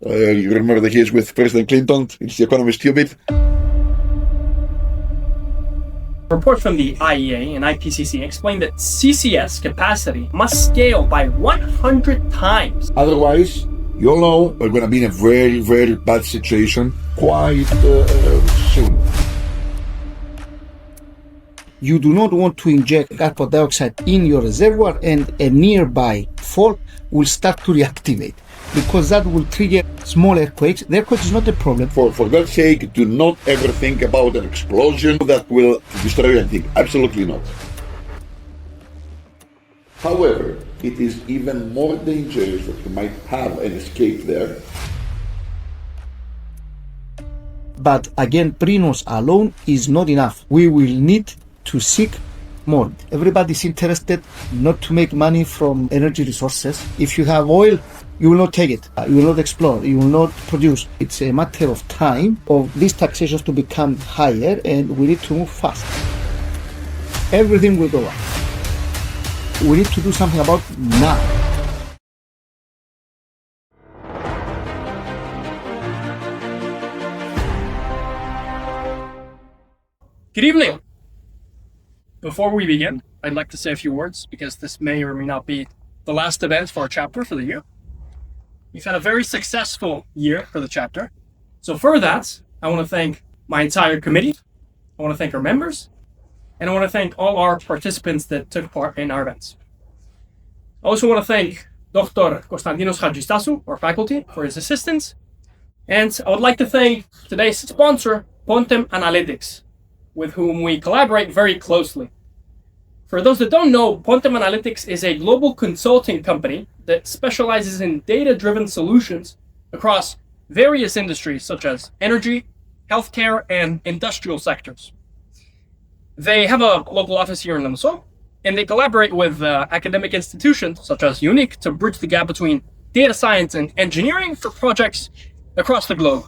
You remember the case with President Clinton? It's the economy stupid. Reports from the IEA and IPCC explain that CCS capacity must scale by 100 times. Otherwise, you all know we're going to be in a very, very bad situation quite soon. You do not want to inject carbon dioxide in your reservoir and a nearby fault will start to reactivate because that will trigger small earthquakes. The earthquake is not a problem. For God's sake, do not ever think about an explosion that will destroy anything. Absolutely not. However, it is even more dangerous that you might have an escape there. But again, Prinos alone is not enough. We will need to seek more. Everybody's interested not to make money from energy resources. If you have oil, you will not take it. You will not explore. You will not produce. It's a matter of time of these taxations to become higher, and we need to move fast. Everything will go up. We need to do something about now. Good evening. Before we begin, I'd like to say a few words because this may or may not be the last event for our chapter for the year. We've had a very successful year for the chapter. So for that, I want to thank my entire committee. I want to thank our members. And I want to thank all our participants that took part in our events. I also want to thank Dr. Konstantinos Hadjistasu, our faculty, for his assistance. And I would like to thank today's sponsor, Pontem Analytics, with whom we collaborate very closely. For those that don't know, Pontem Analytics is a global consulting company that specializes in data-driven solutions across various industries such as energy, healthcare, and industrial sectors. They have a local office here in Limassol, and they collaborate with academic institutions such as UNIC to bridge the gap between data science and engineering for projects across the globe.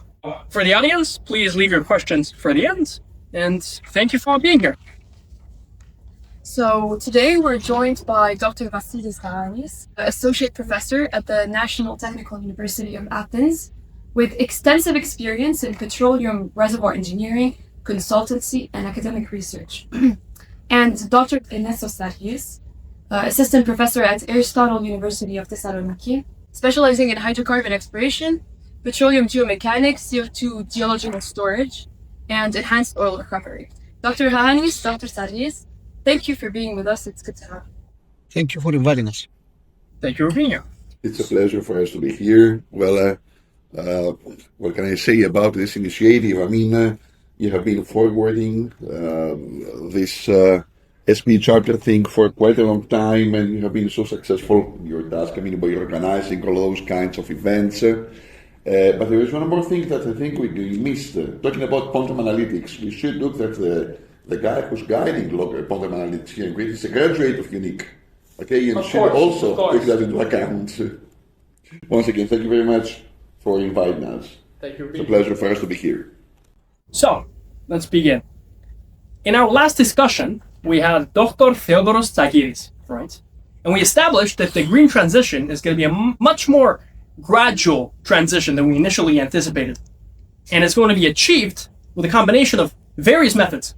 For the audience, please leave your questions for the end, and thank you for being here. So today we're joined by Dr. Vassilis Gaganis, Associate Professor at the National Technical University of Athens, with extensive experience in petroleum reservoir engineering, consultancy, and academic research. And Dr. Ernestos Sarris, Assistant Professor at Aristotle University of Thessaloniki, specializing in hydrocarbon exploration, petroleum geomechanics, CO2 geological storage, and enhanced oil recovery. Dr. Gaganis, Dr. Sarris, thank you for being with us. It's good to have you. Thank you for inviting us. Thank you for being here. It's a pleasure for us to be here. Well, what can I say about this initiative? I mean, you have been forwarding this SP chapter thing for quite a long time, and you have been so successful in your task, I mean, by organizing all those kinds of events. But there is one more thing that I think we missed. Talking about Pontem Analytics, we should look at the guy who's guiding Pontem Analytics here in Greece is a graduate of UNIC. Okay, and should also take that into account. Once again, thank you very much for inviting us. Thank you. It's a pleasure for us to be here. So, let's begin. In our last discussion, we had Dr. Theodoros Tsakiris, right? And we established that the green transition is going to be a much more gradual transition than we initially anticipated. And it's going to be achieved with a combination of various methods,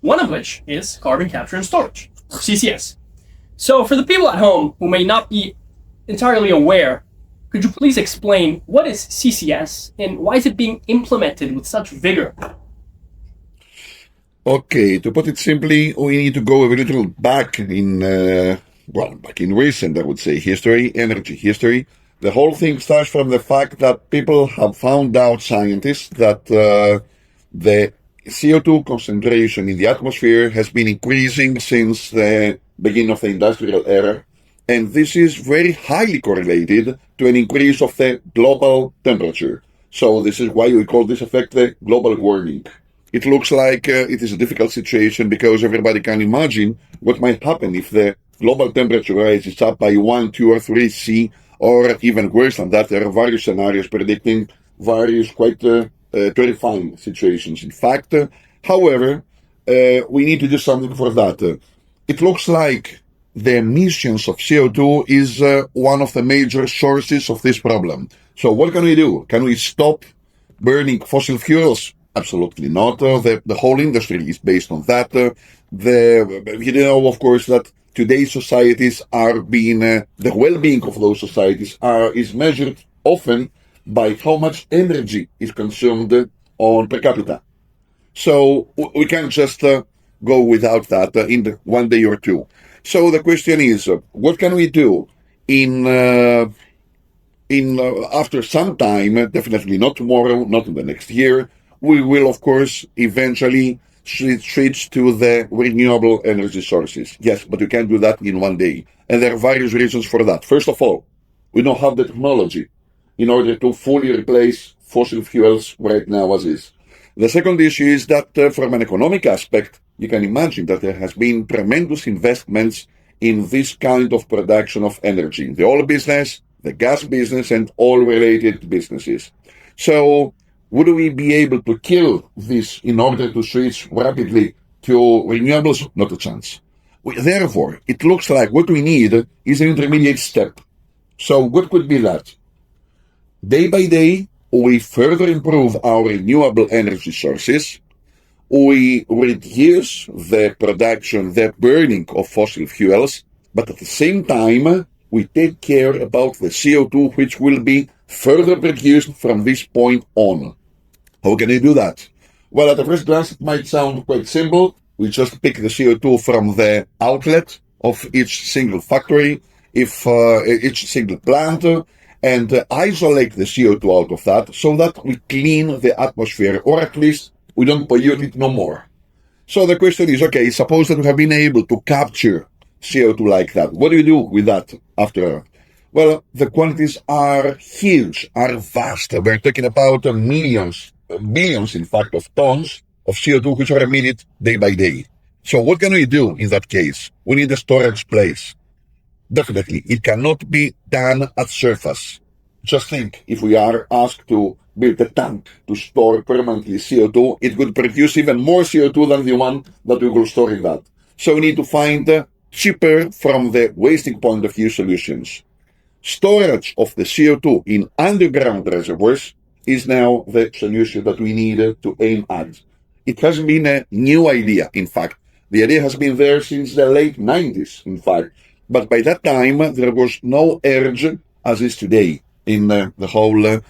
one of which is carbon capture and storage, or CCS. So for the people at home who may not be entirely aware, could you please explain what is CCS and why is it being implemented with such vigor? Okay, to put it simply, we need to go a little back in, back in recent, I would say, history, energy history. The whole thing starts from the fact that people have found out, scientists, that the CO2 concentration in the atmosphere has been increasing since the beginning of the industrial era. And this is very highly correlated to an increase of the global temperature. So this is why we call this effect the global warming. It looks like it is a difficult situation because everybody can imagine what might happen if the global temperature rises up by 1, 2, or 3 C, or even worse than that. There are various scenarios predicting various quite terrifying situations. In fact, however, we need to do something for that. It looks like the emissions of CO2 is one of the major sources of this problem. So what can we do? Can we stop burning fossil fuels? Absolutely not. The whole industry is based on that. Of course, that today's societies are being, the well-being of those societies is measured often by how much energy is consumed on per capita. So we can't just go without that in one day or two. So the question is, what can we do after some time, definitely not tomorrow, not in the next year, we will, of course, eventually switch to the renewable energy sources. Yes, but you can't do that in one day. And there are various reasons for that. First of all, we don't have the technology in order to fully replace fossil fuels right now as is. The second issue is that from an economic aspect, you can imagine that there has been tremendous investments in this kind of production of energy, the oil business, the gas business, and all related businesses. So would we be able to kill this in order to switch rapidly to renewables? Not a chance. Therefore, it looks like what we need is an intermediate step. So what could be that? Day by day, we further improve our renewable energy sources. We reduce the production, the burning of fossil fuels, but at the same time, we take care about the CO2 which will be further produced from this point on. How can you do that? Well, at the first glance, it might sound quite simple. We just pick the CO2 from the outlet of each single factory, each single plant, and isolate the CO2 out of that so that we clean the atmosphere, or at least we don't pollute it no more. So the question is, okay, suppose that we have been able to capture CO2 like that. What do you do with that after? Well, the quantities are huge, are vast. We're talking about millions, billions, in fact, of tons of CO2 which are emitted day by day. So what can we do in that case? We need a storage place. Definitely, it cannot be done at surface. Just think, if we are asked to build a tank to store permanently CO2, it would produce even more CO2 than the one that we will store in that. So we need to find cheaper from the wasting point of view solutions. Storage of the CO2 in underground reservoirs is now the solution that we need to aim at. It has been a new idea, in fact. The idea has been there since the late 90s, in fact. But by that time, there was no urge, as is today, in the whole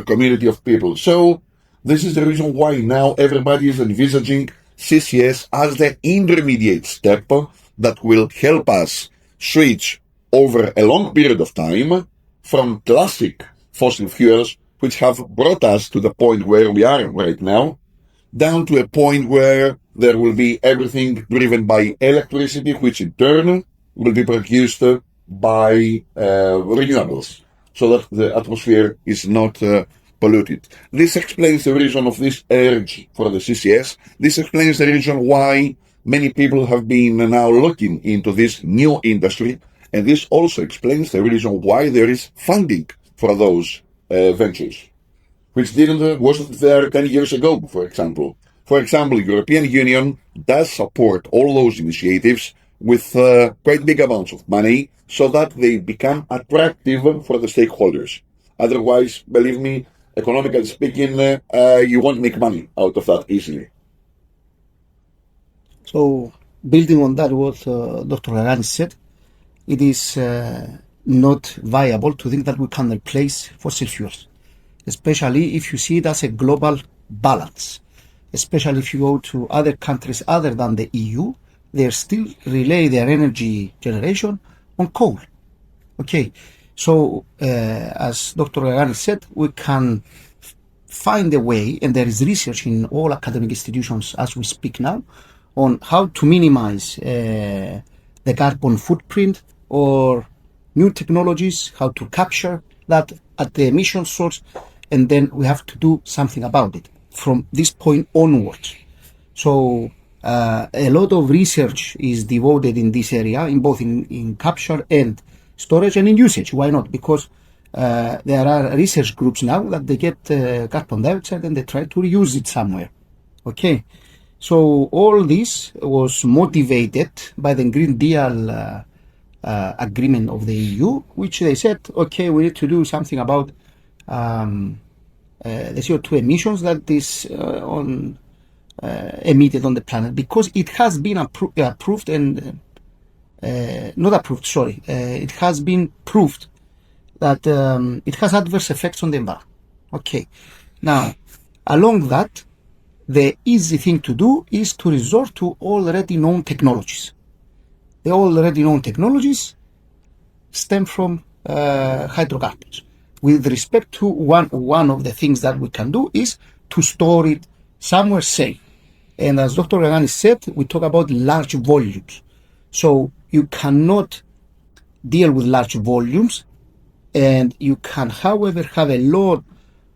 community of people. So this is the reason why now everybody is envisaging CCS as the intermediate step that will help us switch over a long period of time from classic fossil fuels, which have brought us to the point where we are right now, down to a point where there will be everything driven by electricity, which in turn will be produced by renewables, so that the atmosphere is not polluted. This explains the reason of this urge for the CCS. This explains the reason why many people have been now looking into this new industry, and this also explains the reason why there is funding for those ventures, which wasn't there 10 years ago, for example. For example, the European Union does support all those initiatives with quite big amounts of money so that they become attractive for the stakeholders. Otherwise, believe me, economically speaking, you won't make money out of that easily. So, building on that, what Dr. Gaganis said, it is not viable to think that we can replace fossil fuels, especially if you see it as a global balance. Especially if you go to other countries other than the EU, they still rely their energy generation on coal. Okay, so as Dr. Gaganis said, we can find a way, and there is research in all academic institutions as we speak now, on how to minimize the carbon footprint or new technologies, how to capture that at the emission source, and then we have to do something about it from this point onwards. So a lot of research is devoted in this area, in both in capture and storage and in usage. Why not? Because there are research groups now that they get carbon dioxide and they try to reuse it somewhere. Okay, so all this was motivated by the Green Deal agreement of the EU, which they said, okay, we need to do something about the CO2 emissions that is emitted on the planet, because it has been approved and not approved, sorry, it has been proved that it has adverse effects on the environment. Okay, now along that, the easy thing to do is to resort to already known technologies. The already known technologies stem from hydrocarbons. With respect to one of the things that we can do is to store it somewhere safe. And as Dr. Gaganis said, we talk about large volumes. So you cannot deal with large volumes, and you can, however, have a lot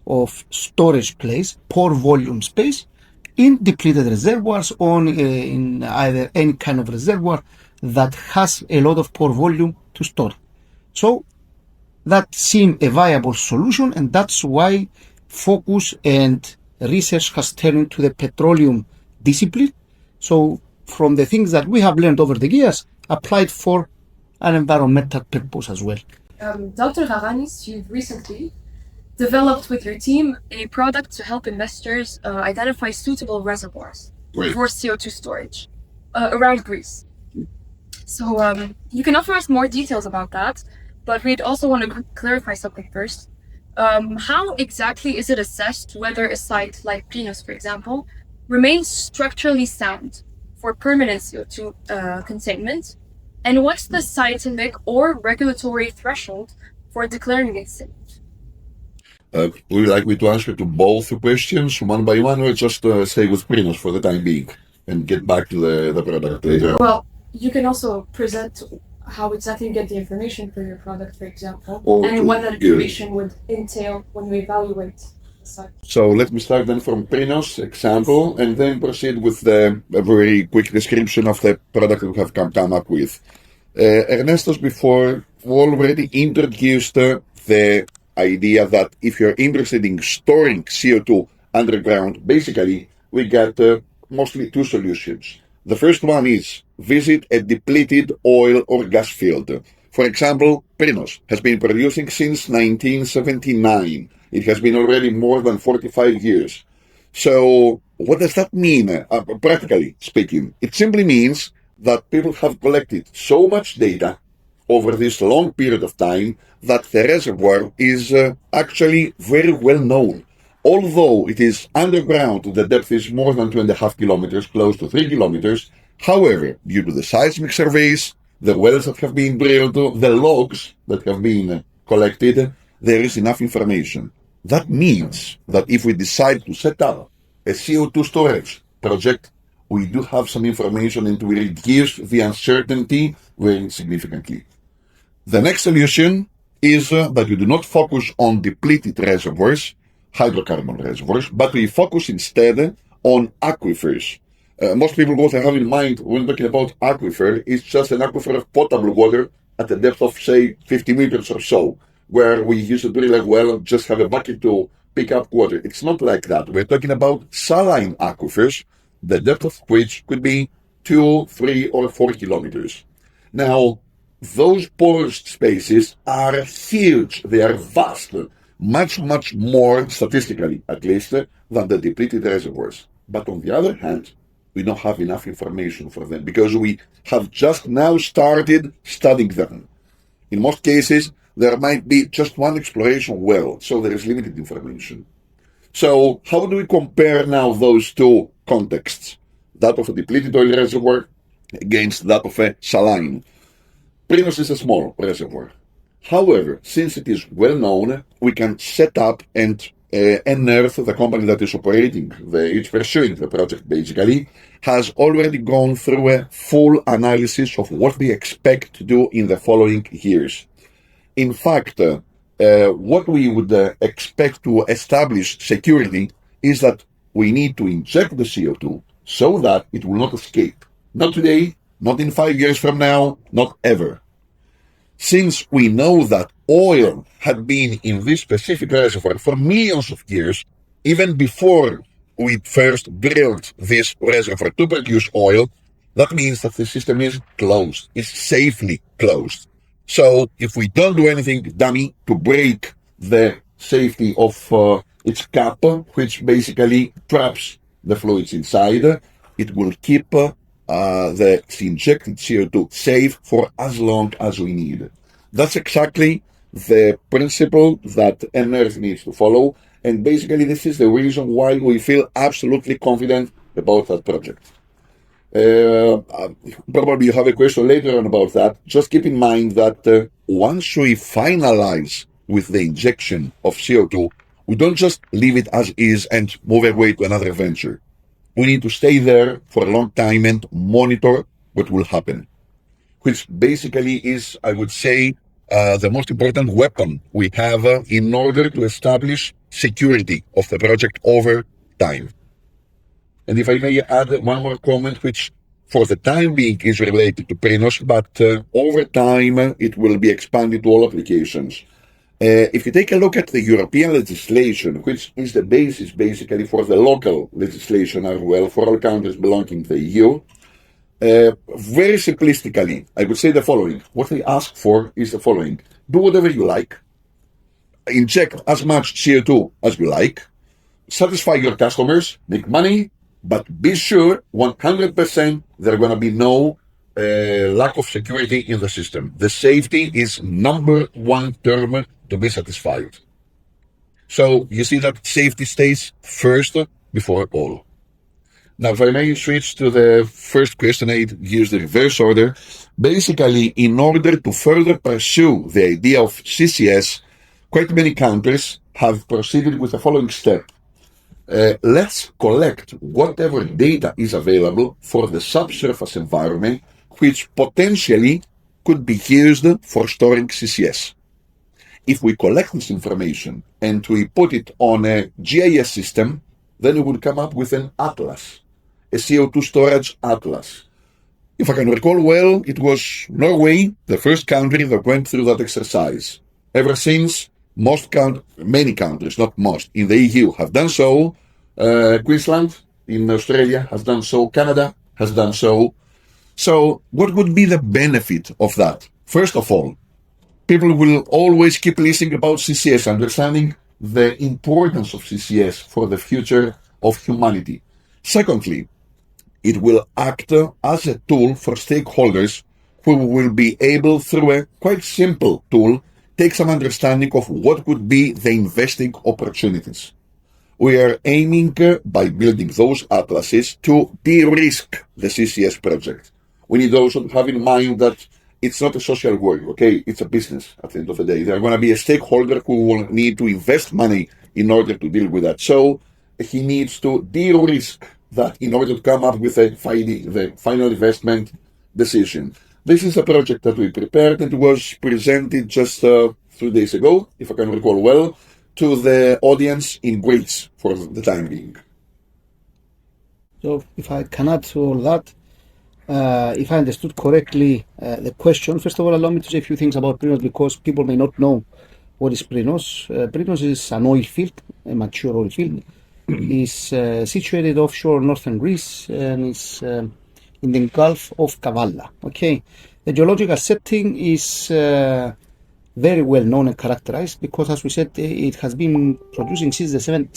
of storage place, pore volume space, in depleted reservoirs or in either any kind of reservoir that has a lot of pore volume to store. So that seemed a viable solution, and that's why focus and research has turned to the petroleum discipline. So from the things that we have learned over the years, applied for an environmental purpose as well. Dr. Gaganis, you've recently developed with your team a product to help investors identify suitable reservoirs for CO2 storage around Greece. So you can offer us more details about that, but we'd also want to clarify something first. How exactly is it assessed whether a site like Prinos, for example, remains structurally sound for permanent CO2 containment? And what's the scientific or regulatory threshold for declaring it safe? Would you like me to answer to both questions one by one, or just stay with Prinos for the time being and get back to the product later? Well, you can also present how exactly you get the information for your product, for example, and what that information would entail when we evaluate the site. So let me start then from Prinos example, and then proceed with a very quick description of the product we have come up with. Ernestos before already introduced the idea that if you're interested in storing CO2 underground, basically we got mostly two solutions. The first one is visit a depleted oil or gas field. For example, Prinos has been producing since 1979. It has been already more than 45 years. So what does that mean, practically speaking? It simply means that people have collected so much data over this long period of time that the reservoir is actually very well known. Although it is underground, the depth is more than 2.5 kilometers, close to 3 kilometers. However, due to the seismic surveys, the wells that have been drilled, the logs that have been collected, there is enough information. That means that if we decide to set up a CO2 storage project, we do have some information and we reduce the uncertainty very significantly. The next solution is that we do not focus on depleted reservoirs, hydrocarbon reservoirs, but we focus instead on aquifers. Most people what they have in mind when talking about aquifer is just an aquifer of potable water at a depth of, say, 50 meters or so, where we use to drill a well, just have a bucket to pick up water. It's not like that. We're talking about saline aquifers, the depth of which could be 2, 3, or 4 kilometers. Now, those pore spaces are huge. They are vast, much more, statistically at least, than the depleted reservoirs. But on the other hand, we don't have enough information for them because we have just now started studying them. In most cases, there might be just one exploration well, so there is limited information. So how do we compare now those two contexts? That of a depleted oil reservoir against that of a saline. Prinos is a small reservoir. However, since it is well known, we can set up and unearth the company that is operating, it's pursuing the project basically, has already gone through a full analysis of what they expect to do in the following years. In fact, what we would expect to establish security is that we need to inject the CO2 so that it will not escape. Not today, not in 5 years from now, not ever. Since we know that oil had been in this specific reservoir for millions of years, even before we first drilled this reservoir to produce oil, That means that the system is closed, is safely closed. So if we don't do anything dummy to break the safety of its cap, which basically traps the fluids inside, it will keep the injected CO2 safe for as long as we need. That's exactly the principle that NERS needs to follow, and basically this is the reason why we feel absolutely confident about that project. Probably you have a question later on about that. Just keep in mind that once we finalize with the injection of CO2, we don't just leave it as is and move away to another venture. We need to stay there for a long time and monitor what will happen, which basically is, I would say, the most important weapon we have in order to establish security of the project over time. And if I may add one more comment, which for the time being is related to Prinos, but over time it will be expanded to all applications. If you take a look at the European legislation, which is the basis basically for the local legislation as well for all countries belonging to the EU, very simplistically, I would say the following. What they ask for is the following. Do whatever you like, inject as much CO2 as you like, satisfy your customers, make money, but be sure 100% there are going to be no lack of security in the system. The safety is number one term to be satisfied. So you see that safety stays first before all. Now, if I may switch to the first question, I use the reverse order. Basically, in order to further pursue the idea of CCS, quite many countries have proceeded with the following step. Let's collect whatever data is available for the subsurface environment, which potentially could be used for storing CCS. If we collect this information and we put it on a GIS system, then we will come up with an atlas, a CO2 storage atlas. If I can recall well, it was Norway, the first country that went through that exercise. Ever since, many countries, not most, in the EU have done so. Queensland in Australia has done so. Canada has done so. So what would be the benefit of that? First of all, people will always keep listening about CCS, understanding the importance of CCS for the future of humanity. Secondly, it will act as a tool for stakeholders who will be able, through a quite simple tool, take some understanding of what would be the investing opportunities. We are aiming by building those atlases to de-risk the CCS project. We need also to have in mind that it's not a social work, okay? It's a business at the end of the day. There are going to be a stakeholder who will need to invest money in order to deal with that. So he needs to de-risk that in order to come up with the final investment decision. This is a project that we prepared and was presented just 3 days ago, if I can recall well, to the audience in Greece for the time being. So if I can add to all that, if I understood correctly the question, first of all, allow me to say a few things about Prinos because people may not know what is Prinos. Prinos is an oil field, a mature oil field. It's situated offshore northern Greece and is in the Gulf of Cavalla. Okay, the geological setting is very well known and characterized because, as we said, it has been producing since the 79.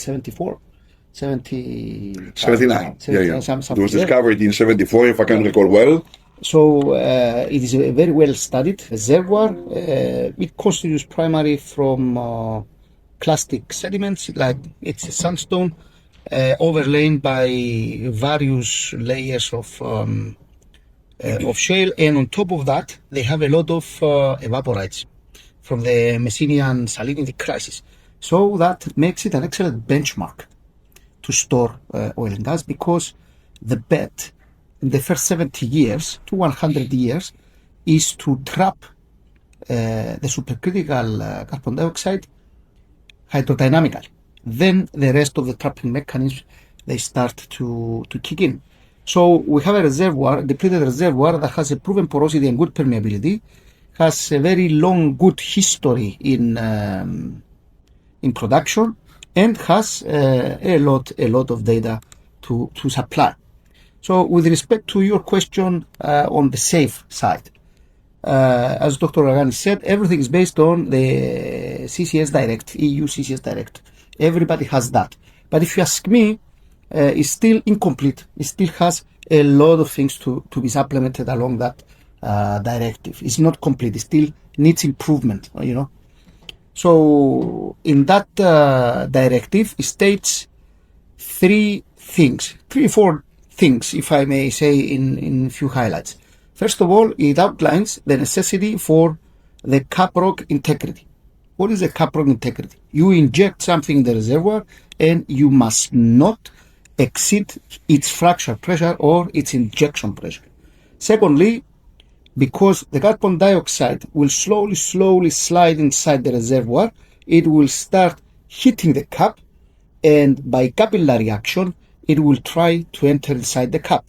It was discovered in 74, if I can recall well. So it is a very well studied reservoir. It constitutes primarily from clastic sediments, like it's a sandstone, overlain by various layers of shale, and on top of that, they have a lot of evaporites from the Messinian salinity crisis. So that makes it an excellent benchmark to store oil and gas because the bet in the first 70 years to 100 years is to trap the supercritical carbon dioxide hydrodynamically. Then the rest of the trapping mechanisms, they start to kick in. So we have a reservoir, a depleted reservoir that has a proven porosity and good permeability, has a very long, good history in production, and has a lot of data to supply. So with respect to your question on the safe side, as Dr. Gaganis said, everything is based on the CCS Direct, EU CCS Direct. Everybody has that. But if you ask me, it's still incomplete. It still has a lot of things to be supplemented along that directive. It's not complete. It still needs improvement, you know. So in that directive, it states three or four things, if I may say, in few highlights. First of all, it outlines the necessity for the Caprock integrity. What is a Caprock integrity? You inject something in the reservoir and you must not exceed its fracture pressure or its injection pressure. Secondly, because the carbon dioxide will slowly slide inside the reservoir, it will start hitting the cap, and by capillary action, it will try to enter inside the cap.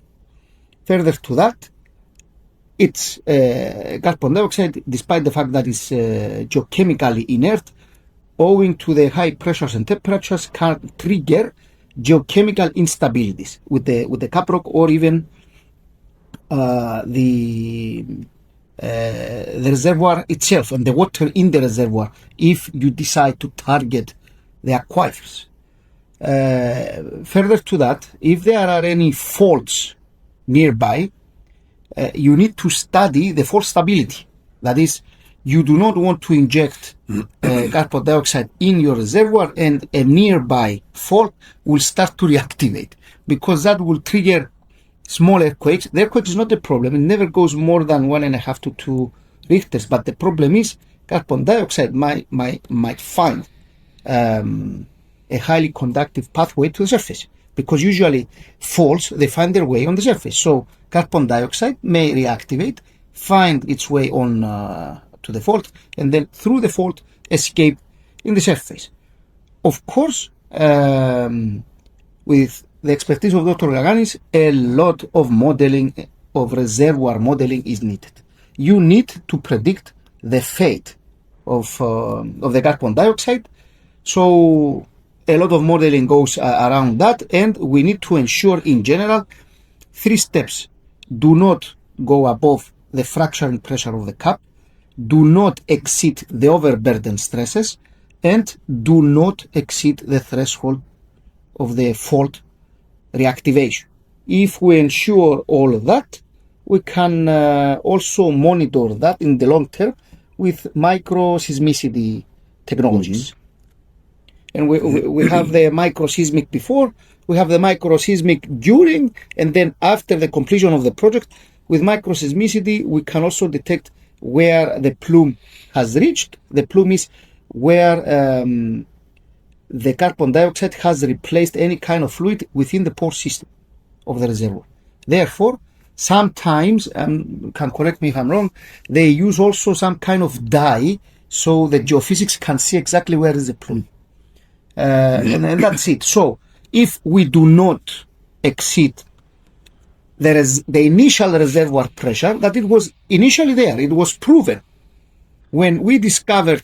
Further to that, it's carbon dioxide, despite the fact that it's geochemically inert, owing to the high pressures and temperatures, can trigger geochemical instabilities with the caprock or even the reservoir itself and the water in the reservoir if you decide to target the aquifers. Further to that, if there are any faults nearby, you need to study the fault stability. That is, you do not want to inject carbon dioxide in your reservoir and a nearby fault will start to reactivate, because that will trigger small earthquakes. The earthquake is not the problem. It never goes more than 1.5 to 2 Richters. But the problem is carbon dioxide might find a highly conductive pathway to the surface, because usually faults, they find their way on the surface. So carbon dioxide may reactivate, find its way on to the fault, and then through the fault escape in the surface. Of course, with the expertise of Dr. Gaganis, a lot of modeling, of reservoir modeling is needed. You need to predict the fate of the carbon dioxide. So a lot of modeling goes around that, and we need to ensure in general 3 steps. Do not go above the fracturing pressure of the cap, do not exceed the overburden stresses, and do not exceed the threshold of the fault reactivation. If we ensure all of that, we can also monitor that in the long term with microseismicity technologies. And we have the microseismic before, we have the microseismic during, and then after the completion of the project. With microseismicity, we can also detect where the plume has reached. The plume is where the carbon dioxide has replaced any kind of fluid within the pore system of the reservoir. Therefore, sometimes, can correct me if I'm wrong, they use also some kind of dye so the geophysics can see exactly where is the plume. And that's it. So if we do not exceed the initial reservoir pressure, that it was initially there, it was proven when we discovered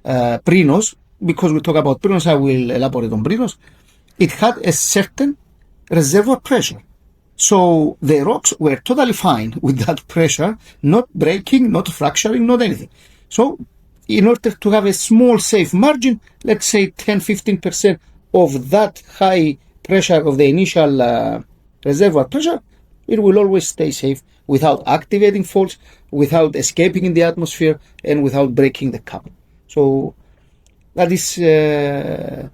Prinos, because we talk about Prinos, I will elaborate on Prinos. It had a certain reservoir pressure. So the rocks were totally fine with that pressure, not breaking, not fracturing, not anything. So in order to have a small safe margin, let's say 10-15% of that high pressure of the initial reservoir pressure, it will always stay safe without activating faults, without escaping in the atmosphere, and without breaking the cap. So that is the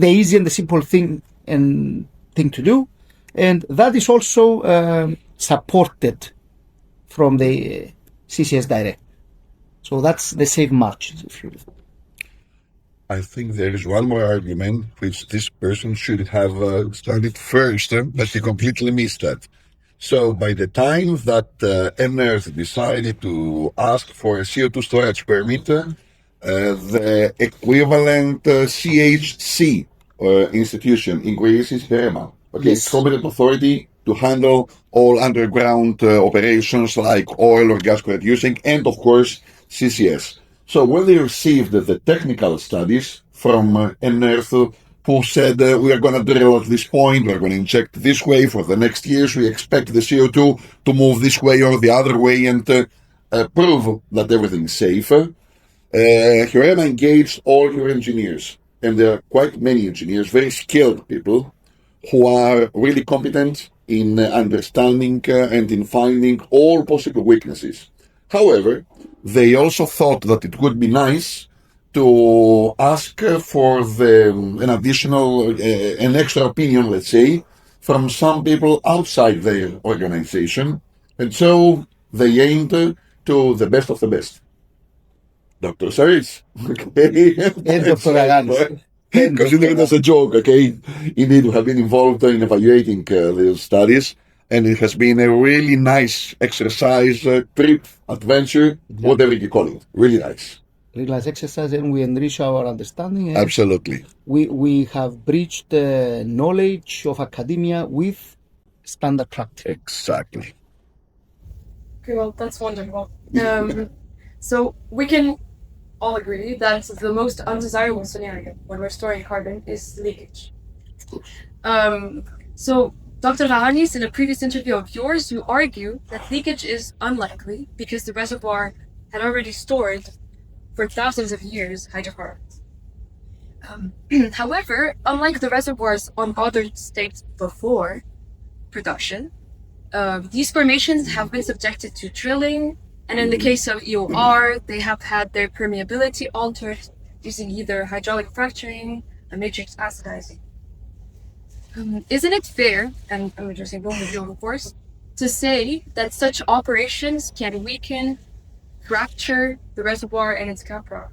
easy and the simple thing to do, and that is also supported from the CCS Direct. So that's the safe margins, if you will. I think there is one more argument which this person should have started first, but he completely missed that. So by the time that Ernestos decided to ask for a CO2 storage permit, the equivalent CHC institution in Greece is HERMA, okay, Yes. competent authority to handle all underground operations like oil or gas producing, and of course CCS. So when they received the technical studies from Ernestos who said, we are going to drill at this point, we're going to inject this way for the next years, we expect the CO2 to move this way or the other way, and prove that everything is safe. Hirema engaged all your engineers, and there are quite many engineers, very skilled people, who are really competent in understanding and in finding all possible weaknesses. However, they also thought that it would be nice to ask for an additional, an extra opinion, let's say, from some people outside their organization. And so they aimed to the best of the best. Dr. Sarris. Okay. And Dr. Gaganis. Consider it as a joke, okay? Indeed, we have been involved in evaluating these studies, and it has been a really nice exercise, trip, adventure, whatever you call it. Really nice. Really nice exercise, and we enrich our understanding. And Absolutely. we have bridged the knowledge of academia with standard practice. Exactly. Okay, well, that's wonderful. So we can all agree that the most undesirable scenario when we're storing carbon is leakage. So Dr. Gaganis, in a previous interview of yours, you argue that leakage is unlikely because the reservoir had already stored for thousands of years hydrocarbons. However, unlike the reservoirs on other states before production, these formations have been subjected to drilling, and in the case of EOR, they have had their permeability altered using either hydraulic fracturing or matrix acidizing. Isn't it fair, and I'm addressing both of you, of course, to say that such operations can weaken, fracture the reservoir and its caprock?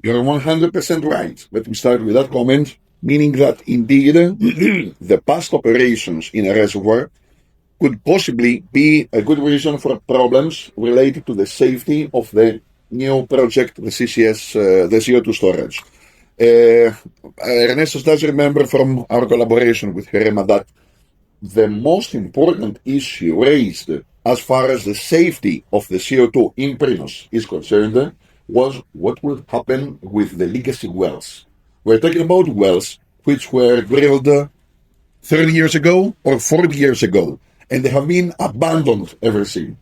You're 100% right. Let me start with that comment, meaning that indeed the past operations in a reservoir could possibly be a good reason for problems related to the safety of the new project, the CCS, the CO2 storage. Ernestos does remember from our collaboration with Hirema that the most important issue raised as far as the safety of the CO2 in Prinos is concerned was what will happen with the legacy wells. We're talking about wells which were drilled 30 years ago or 40 years ago, and they have been abandoned ever since.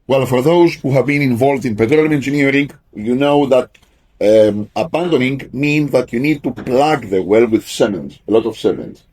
Well, for those who have been involved in petroleum engineering, you know that abandoning means that you need to plug the well with cement, a lot of cement.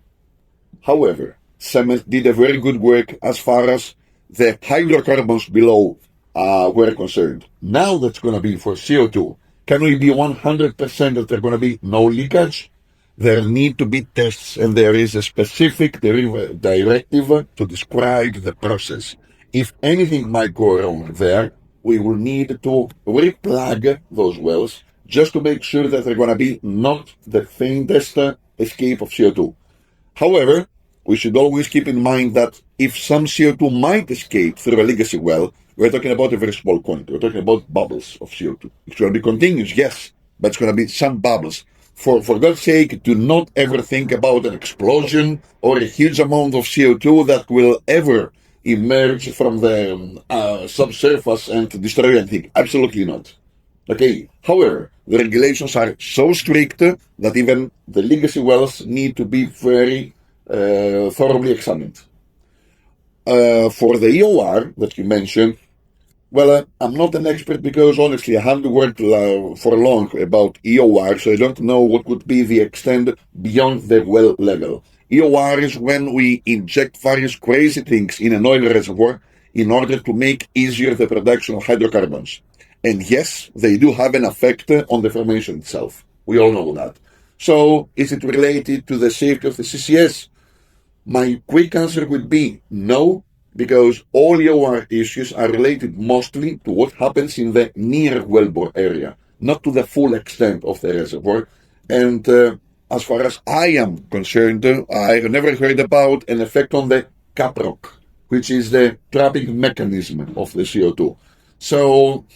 However, cement did a very good work as far as the hydrocarbons below were concerned. Now that's going to be for CO2. Can we be 100% that there's going to be no leakage? There need to be tests, and there is a specific directive to describe the process. If anything might go wrong there, we will need to replug those wells just to make sure that they're going to be not the faintest escape of CO2. However, we should always keep in mind that if some CO2 might escape through a legacy well, we're talking about a very small quantity. We're talking about bubbles of CO2. It's going to be continuous, yes, but it's going to be some bubbles. For God's sake, do not ever think about an explosion or a huge amount of CO2 that will ever emerge from the subsurface and destroy anything. Absolutely not. Okay. However, the regulations are so strict that even the legacy wells need to be very thoroughly examined. For the EOR that you mentioned, well, I'm not an expert because honestly I haven't worked for long about EOR, so I don't know what would be the extent beyond the well level. EOR is when we inject various crazy things in an oil reservoir in order to make easier the production of hydrocarbons. And yes, they do have an effect on the formation itself. We all know that. So, is it related to the safety of the CCS? My quick answer would be no, because all EOR issues are related mostly to what happens in the near wellbore area, not to the full extent of the reservoir. And as far as I am concerned, I have never heard about an effect on the Caprock, which is the trapping mechanism of the CO2. So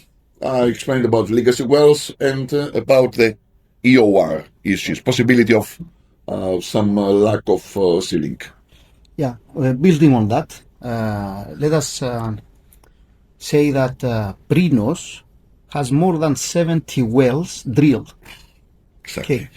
I explained about legacy wells and about the EOR issues, possibility of some lack of sealing. Yeah, building on that, let us say that Prinos has more than 70 wells drilled. Exactly. Okay.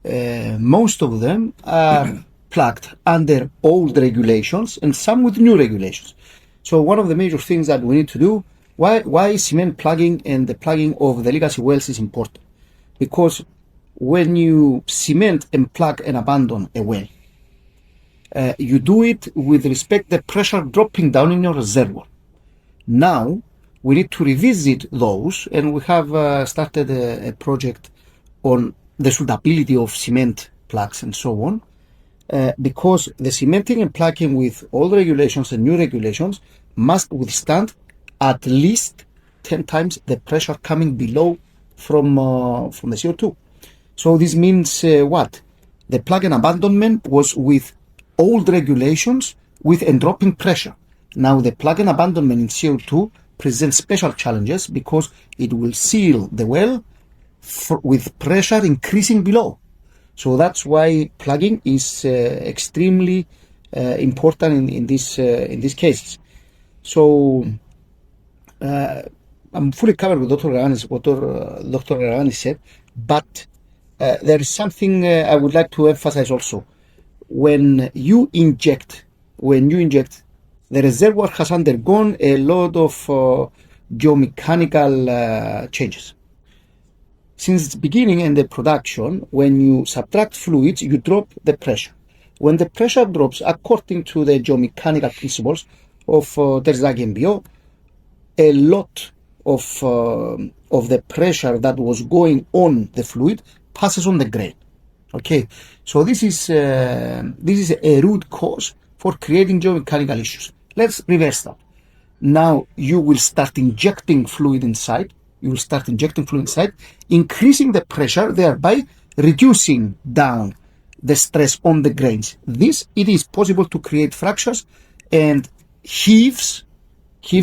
most of them are plugged under old regulations and some with new regulations. So one of the major things that we need to do, why cement plugging and the plugging of the legacy wells is important. Because when you cement and plug and abandon a well, you do it with respect the pressure dropping down in your reservoir. Now, we need to revisit those, and we have started a project on the suitability of cement plugs and so on, because the cementing and plugging with old regulations and new regulations must withstand at least 10 times the pressure coming below from the CO2. So this means what? The plug and abandonment was with old regulations with a dropping pressure. Now the plug and abandonment in CO2 presents special challenges because it will seal the well with pressure increasing below. So that's why plugging is extremely important in these cases. So I'm fully covered with Dr. Gaganis, what Dr. Gaganis said, but there is something I would like to emphasize also. When you inject, the reservoir has undergone a lot of geomechanical changes. Since its beginning and the production, when you subtract fluids, you drop the pressure. When the pressure drops, according to the geomechanical principles of Terzaghi and Bio, a lot of the pressure that was going on the fluid passes on the grain. Okay, so this is a root cause for creating geomechanical issues. Let's reverse that. Now you will start injecting fluid inside. Increasing the pressure, thereby reducing down the stress on the grains. It is possible to create fractures and heaves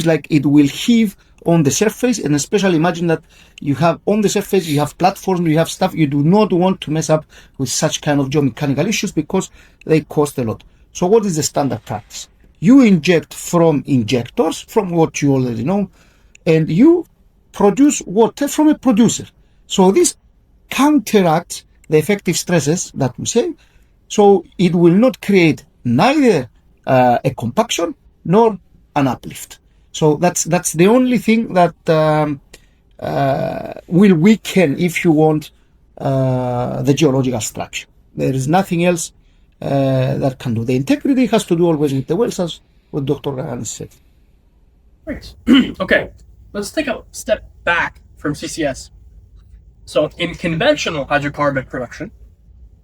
like it will heave on the surface, and especially imagine that you have on the surface, you have platforms, you have stuff. You do not want to mess up with such kind of geomechanical issues because they cost a lot. So what is the standard practice? You inject from injectors, from what you already know, and you produce water from a producer. So this counteracts the effective stresses that we say. So it will not create neither a compaction nor an uplift. So that's the only thing that will weaken, if you want, the geological structure. There is nothing else that can do. The integrity has to do always with the wells, as what Dr. Gaganis said. Great. Okay, let's take a step back from CCS. So in conventional hydrocarbon production,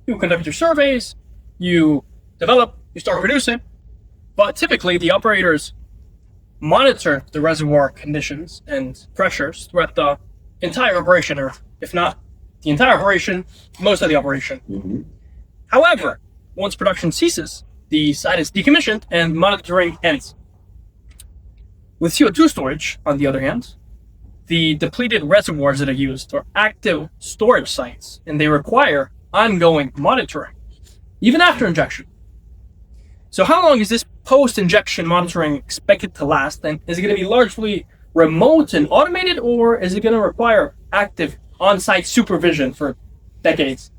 you conduct your surveys, you develop, you start producing, but typically the operators monitor the reservoir conditions and pressures throughout the entire operation, or if not the entire operation, most of the operation. Mm-hmm. However, once production ceases, the site is decommissioned and monitoring ends. With CO2 storage, on the other hand, the depleted reservoirs that are used are active storage sites, and they require ongoing monitoring, even after injection. So how long is this post-injection monitoring expected to last? And is it going to be largely remote and automated, or is it going to require active on-site supervision for decades?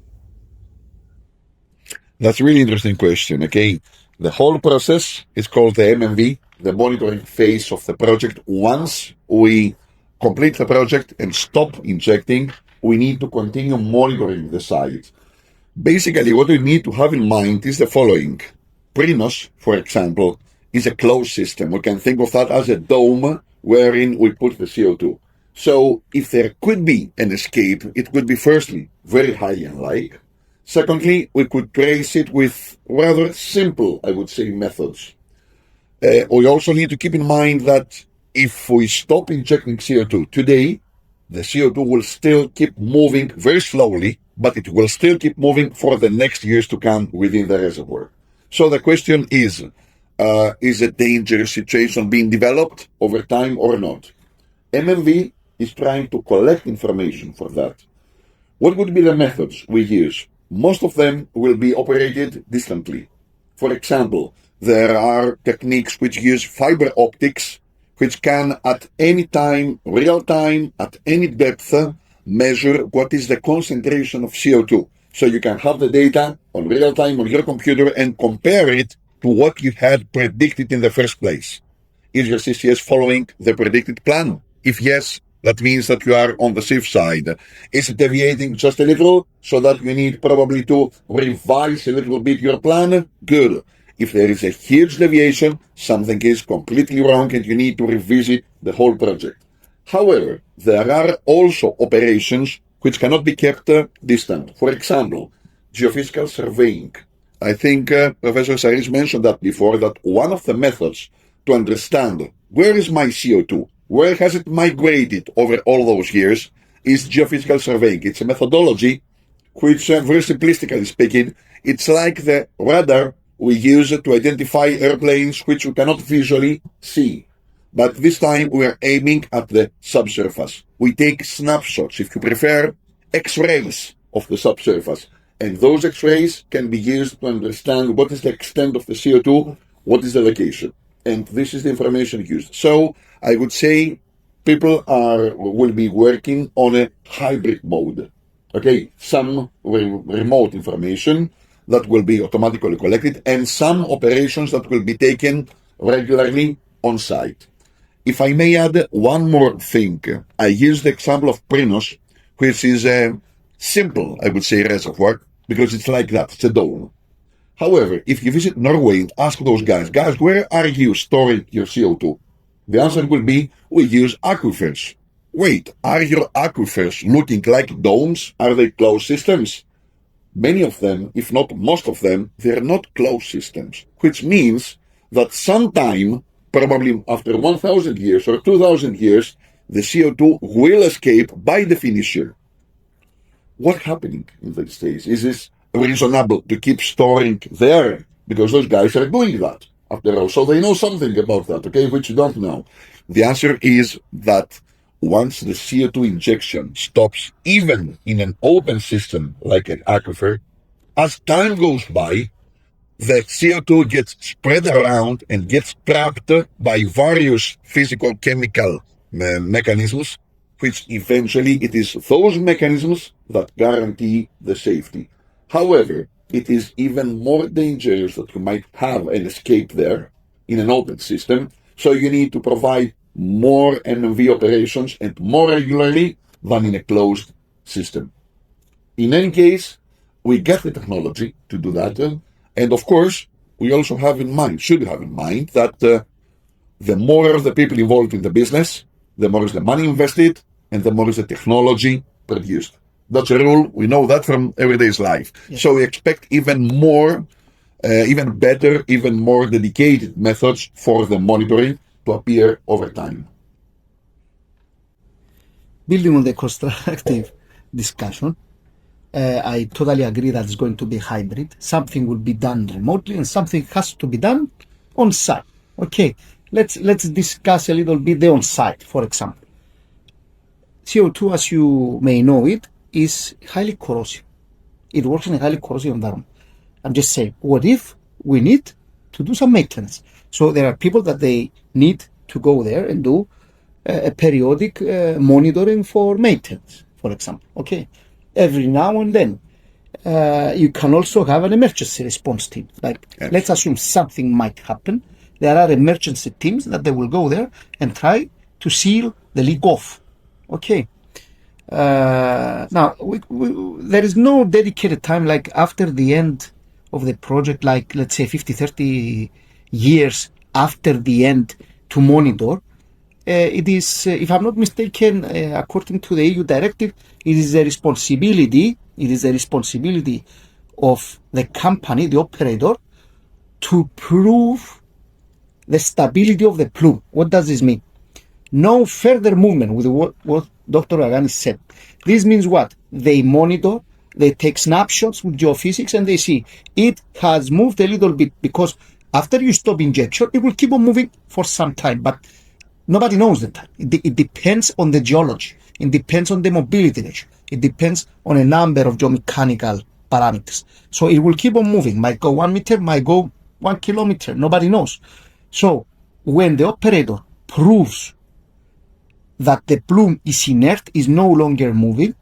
That's a really interesting question. Okay, the whole process is called the MMV, the monitoring phase of the project. Once we complete the project and stop injecting, we need to continue monitoring the site. Basically, what we need to have in mind is the following. Prinos, for example, is a closed system. We can think of that as a dome wherein we put the CO2. So if there could be an escape, it could be firstly very high unlike. Secondly, we could trace it with rather simple, I would say, methods. We also need to keep in mind that if we stop injecting CO2 today, the CO2 will still keep moving very slowly, but it will still keep moving for the next years to come within the reservoir. So the question is a dangerous situation being developed over time or not? MMV is trying to collect information for that. What would be the methods we use? Most of them will be operated distantly. For example, there are techniques which use fiber optics, which can at any time, real time, at any depth, measure what is the concentration of CO2. So you can have the data on real time on your computer and compare it to what you had predicted in the first place. Is your CCS following the predicted plan? If yes, that means that you are on the safe side. Is it deviating just a little so that you need probably to revise a little bit your plan? Good. If there is a huge deviation, something is completely wrong and you need to revisit the whole project. However, there are also operations which cannot be kept distant. For example, geophysical surveying. I think Professor Sarris mentioned that before, that one of the methods to understand where is my CO2, where has it migrated over all those years, is geophysical surveying. It's a methodology which, very simplistically speaking, it's like the radar we use to identify airplanes which we cannot visually see. But this time we are aiming at the subsurface. We take snapshots, if you prefer, X-rays of the subsurface. And those X-rays can be used to understand what is the extent of the CO2, what is the location. And this is the information used. So I would say people will be working on a hybrid mode. Okay, some remote information that will be automatically collected and some operations that will be taken regularly on site. If I may add one more thing, I use the example of Prinos, which is a simple, I would say, reservoir, because it's like that, it's a dome. However, if you visit Norway and ask those guys, where are you storing your CO2? The answer will be, we use aquifers. Wait, are your aquifers looking like domes? Are they closed systems? Many of them, if not most of them, they're not closed systems, which means that sometime, probably after 1,000 years or 2,000 years, the CO2 will escape by definition. What's happening in these days? Is this reasonable to keep storing there? Because those guys are doing that, after all. So they know something about that, okay, which you don't know. The answer is that once the CO2 injection stops, even in an open system like an aquifer, as time goes by, the CO2 gets spread around and gets trapped by various physical chemical mechanisms, which eventually it is those mechanisms that guarantee the safety. However, it is even more dangerous that you might have an escape there in an open system, so you need to provide more NMV operations and more regularly than in a closed system. In any case, we get the technology to do that, and of course, we also should have in mind that the more the people involved in the business, the more is the money invested, and the more is the technology produced. That's a rule. We know that from everyday's life. Yes. So we expect even more, even better, even more dedicated methods for the monitoring to appear over time. Building on the constructive discussion, I totally agree that it's going to be hybrid. Something will be done remotely and something has to be done on site. Okay, let's discuss a little bit the on site, for example. CO2, as you may know it, is highly corrosive. It works in a highly corrosive environment. I'm just saying, what if we need to do some maintenance? So there are people that they need to go there and do a periodic monitoring for maintenance, for example. Okay, every now and then. You can also have an emergency response team. Like, yes. Let's assume something might happen. There are emergency teams that they will go there and try to seal the leak off. Okay. Now, there is no dedicated time, like after the end of the project, like let's say 50, 30 years after the end, to monitor. It is, if I'm not mistaken, according to the EU directive, it is the responsibility of the company, the operator, to prove the stability of the plume. What does this mean? No further movement with what Dr. Gaganis said. This means what? They monitor, they take snapshots with geophysics, and they see it has moved a little bit, because after you stop injection, it will keep on moving for some time, but nobody knows that. It depends on the geology. It depends on the mobility ratio. It depends on a number of geomechanical parameters. So it will keep on moving. Might go 1 meter, might go 1 kilometer. Nobody knows. So when the operator proves that the plume is inert, is no longer moving,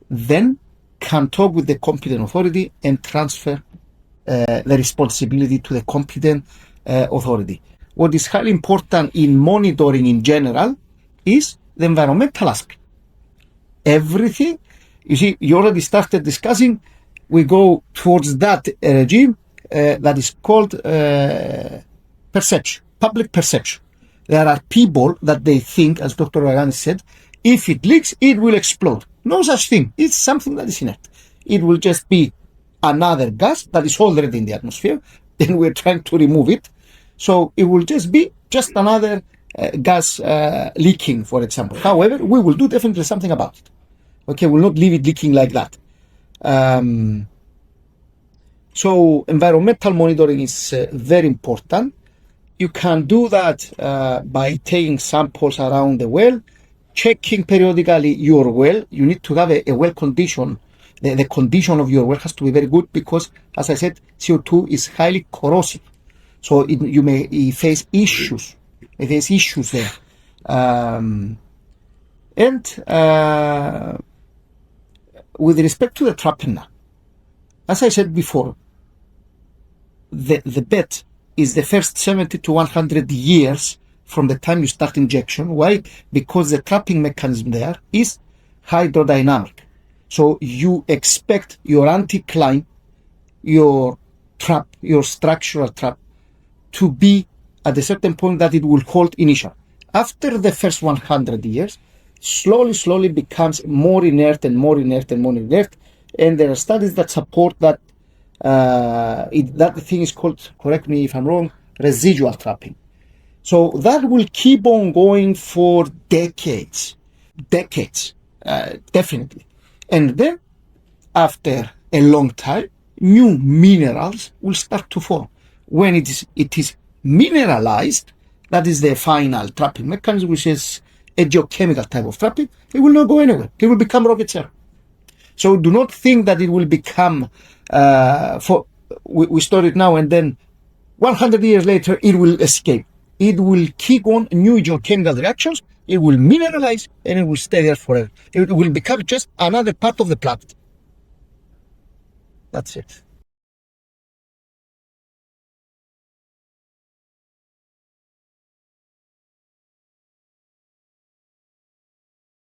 then can talk with the competent authority and transfer the responsibility to the competent authority. What is highly important in monitoring in general is the environmental aspect. Everything, you see, you already started discussing, we go towards that regime that is called perception, public perception. There are people that they think, as Dr. Gaganis said, if it leaks, it will explode. No such thing. It's something that is inert. It will just be another gas that is already in the atmosphere, and we're trying to remove it. So it will just be just another gas leaking, for example. However, we will do definitely something about it. Okay, we'll not leave it leaking like that. So environmental monitoring is very important. You can do that by taking samples around the well, checking periodically your well. You need to have a well condition. The condition of your well has to be very good because, as I said, CO2 is highly corrosive. So you may face issues. There. With respect to the trapping now, as I said before, the bet is the first 70 to 100 years from the time you start injection. Why? Because the trapping mechanism there is hydrodynamic. So you expect your anticline, your trap, your structural trap, to be at a certain point that it will hold initial. After the first 100 years, slowly becomes more inert and more inert and more inert. And there are studies that support that that thing is called, correct me if I'm wrong, residual trapping. So that will keep on going for decades, definitely. And then after a long time, new minerals will start to form. When it is mineralized, that is the final trapping mechanism, which is a geochemical type of trapping. It will not go anywhere. It will become rock itself. So do not think that it will become, we store it now and then 100 years later it will escape. It will keep on new geochemical reactions, it will mineralize, and it will stay there forever. It will become just another part of the planet. That's it.